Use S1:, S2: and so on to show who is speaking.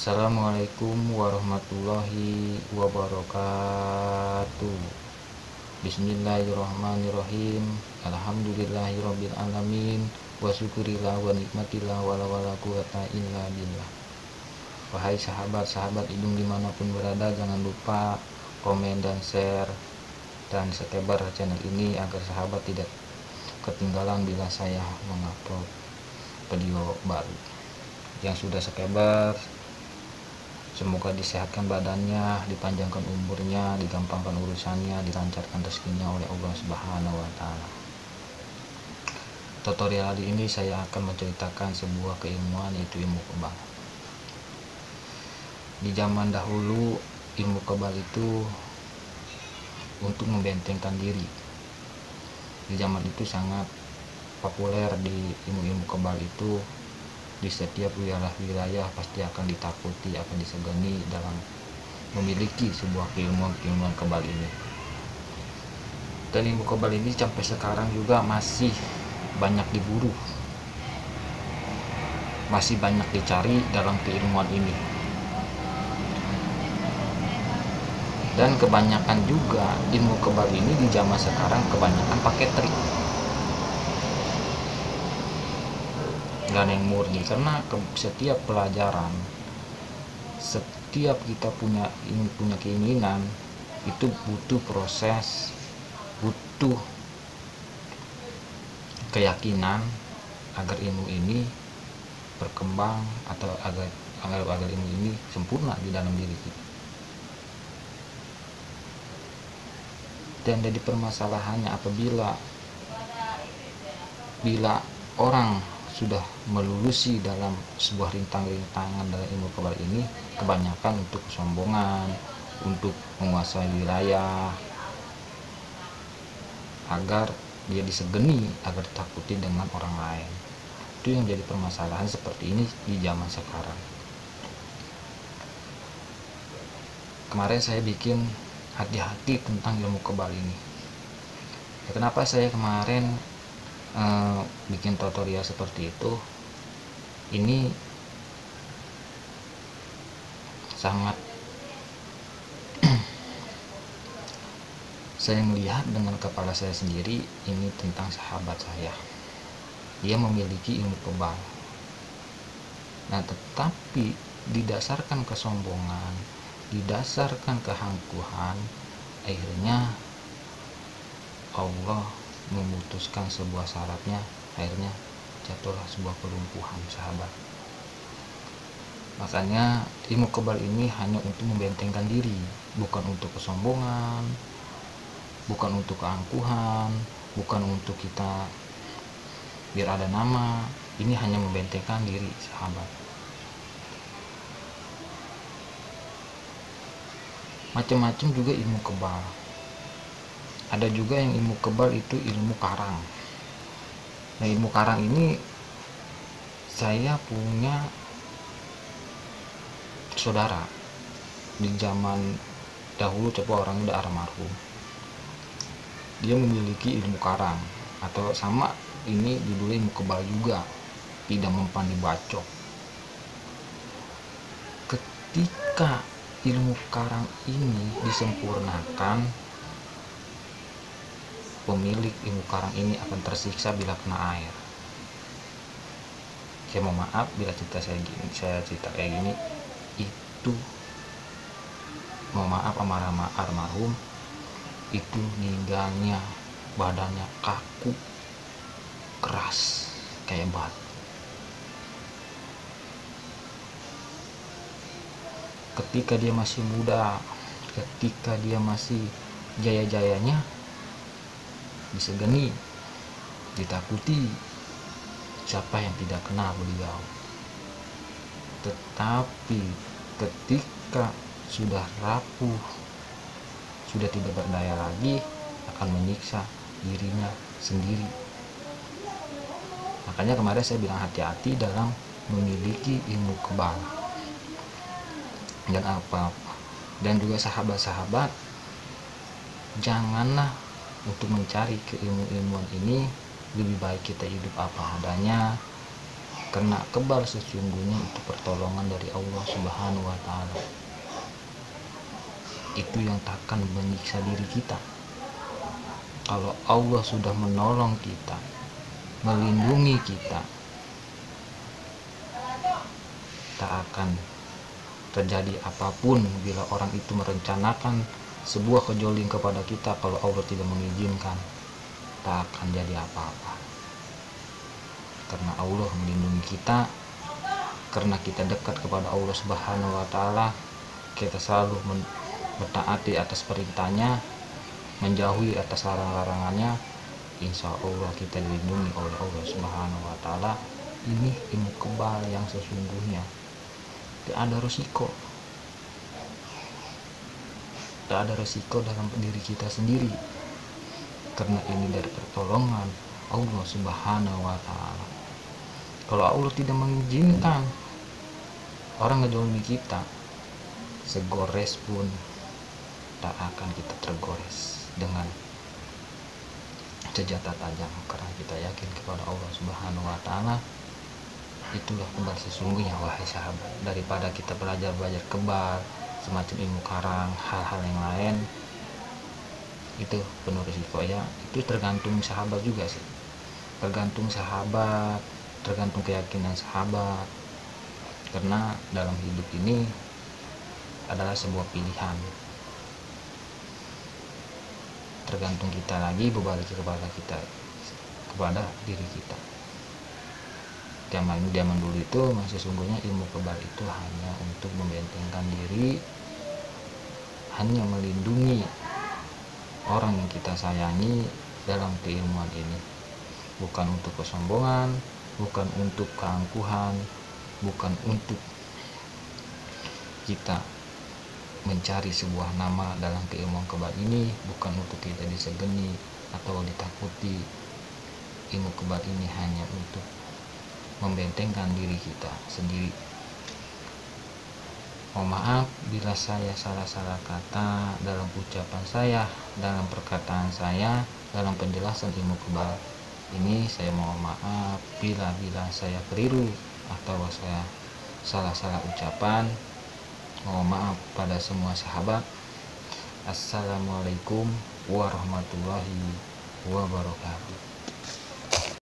S1: Assalamualaikum warahmatullahi wabarakatuh. Bismillahirrahmanirrahim. Alhamdulillahirabbil alamin. Wa syukurillah wa nikmatillah wala quwata illa billah. Wahai sahabat-sahabat hidung dimanapun berada, jangan lupa komen dan share dan subscribe channel ini agar sahabat tidak ketinggalan bila saya mengupload video baru. Yang sudah subscriber, semoga disehatkan badannya, dipanjangkan umurnya, digampangkan urusannya, dilancarkan rezekinya oleh Allah Subhanahu wa Ta'ala. Tutorial kali ini saya akan menceritakan sebuah keilmuan, yaitu ilmu kebal. Di zaman dahulu, ilmu kebal itu untuk membentengkan diri. Di zaman itu sangat populer. Di ilmu kebal itu di setiap wilayah pasti akan ditakuti, akan disegani dalam memiliki sebuah keilmuan kebal ini. Dan ilmu kebal ini sampai sekarang juga masih banyak diburu, masih banyak dicari dalam keilmuan ini. Dan kebanyakan juga ilmu kebal ini di zaman sekarang kebanyakan pakai trik, nggak ada yang murni. Karena setiap pelajaran, setiap kita punya keinginan itu butuh proses, butuh keyakinan agar ilmu ini berkembang atau agar ilmu ini sempurna di dalam diri kita. Dan jadi permasalahannya apabila orang sudah melulusi dalam sebuah rintangan dalam ilmu kebal ini, kebanyakan untuk kesombongan, untuk menguasai wilayah, agar dia disegeni, agar ditakuti dengan orang lain. Itu yang jadi permasalahan seperti ini di zaman sekarang. Kemarin saya bikin hati-hati tentang ilmu kebal ini. Kenapa saya kemarin bikin tutorial seperti itu? Ini sangat saya melihat dengan kepala saya sendiri. Ini tentang sahabat saya, dia memiliki ilmu kebal. Nah, tetapi didasarkan kesombongan, didasarkan kehangkuhan, akhirnya Allah memutuskan sebuah syaratnya, akhirnya jatuhlah sebuah kelumpuhan sahabat. Makanya ilmu kebal ini hanya untuk membentengkan diri, bukan untuk kesombongan, bukan untuk keangkuhan, bukan untuk kita biar ada nama. Ini hanya membentengkan diri sahabat. Macam-macam juga ilmu kebal. Ada juga yang ilmu kebal itu ilmu karang. Nah, ilmu karang ini saya punya saudara di zaman dahulu, coba orang udah almarhum. Dia memiliki ilmu karang, atau sama ini judulnya ilmu kebal juga, tidak mempan dibacok. Ketika ilmu karang ini disempurnakan, pemilik ilmu karang ini akan tersiksa bila kena air. Saya mau maaf bila saya cerita kayak gini, itu mau maaf sama almarhum. Itu meninggalnya badannya kaku, keras kayak batu. Ketika dia masih muda, ketika dia masih jaya-jayanya, disegani, ditakuti. Siapa yang tidak kenal beliau? Tetapi ketika sudah rapuh, sudah tidak berdaya lagi, akan menyiksa dirinya sendiri. Makanya kemarin saya bilang hati-hati dalam memiliki ilmu kebal. Dan juga sahabat-sahabat, janganlah untuk mencari keilmuan ini, lebih baik kita hidup apa adanya, Karena kebal sesungguhnya itu pertolongan dari Allah Subhanahu wa Ta'ala. Itu yang takkan menyiksa diri kita. Kalau Allah sudah menolong kita, melindungi kita, tak akan terjadi apapun bila orang itu merencanakan sebuah kejoling kepada kita. Kalau Allah tidak mengizinkan, tak akan jadi apa-apa. Karena Allah melindungi kita, karena kita dekat kepada Allah Subhanahu wa Ta'ala, kita selalu mentaati atas perintahnya, menjauhi atas larang-larangannya. Insya Allah kita dilindungi oleh Allah Subhanahu wa Ta'ala. Ini ilmu kebal yang sesungguhnya. Tidak ada resiko, tidak ada resiko dalam diri kita sendiri, karena ini dari pertolongan Allah Subhanahu wa Ta'ala. Kalau Allah tidak mengizinkan orang ngejolimi kita, segores pun tak akan kita tergores dengan senjata tajam, karena kita yakin kepada Allah Subhanahu wa Ta'ala. Itulah kebal sesungguhnya, wahai sahabat. Daripada kita belajar kebal, semacam ilmu karang, hal-hal yang lain, itu penuh risiko ya. Itu tergantung sahabat juga sih, tergantung sahabat, tergantung keyakinan sahabat. Karena dalam hidup ini adalah sebuah pilihan, tergantung kita lagi berbalik kepada kita, kepada diri kita. Zaman dulu itu sesungguhnya ilmu kebal itu hanya untuk membentengkan diri, hanya melindungi orang yang kita sayangi dalam keilmuan ini. Bukan untuk kesombongan, bukan untuk keangkuhan, bukan untuk kita mencari sebuah nama dalam keilmuan kebal ini, bukan untuk kita disegani atau ditakuti. Ilmu kebal ini hanya untuk membentengkan diri kita sendiri. Mohon maaf bila saya salah-salah kata dalam ucapan saya, dalam perkataan saya, dalam penjelasan ilmu kebal ini. Saya mohon maaf bila saya keliru atau saya salah-salah ucapan. Mohon maaf pada semua sahabat. Assalamualaikum warahmatullahi wabarakatuh.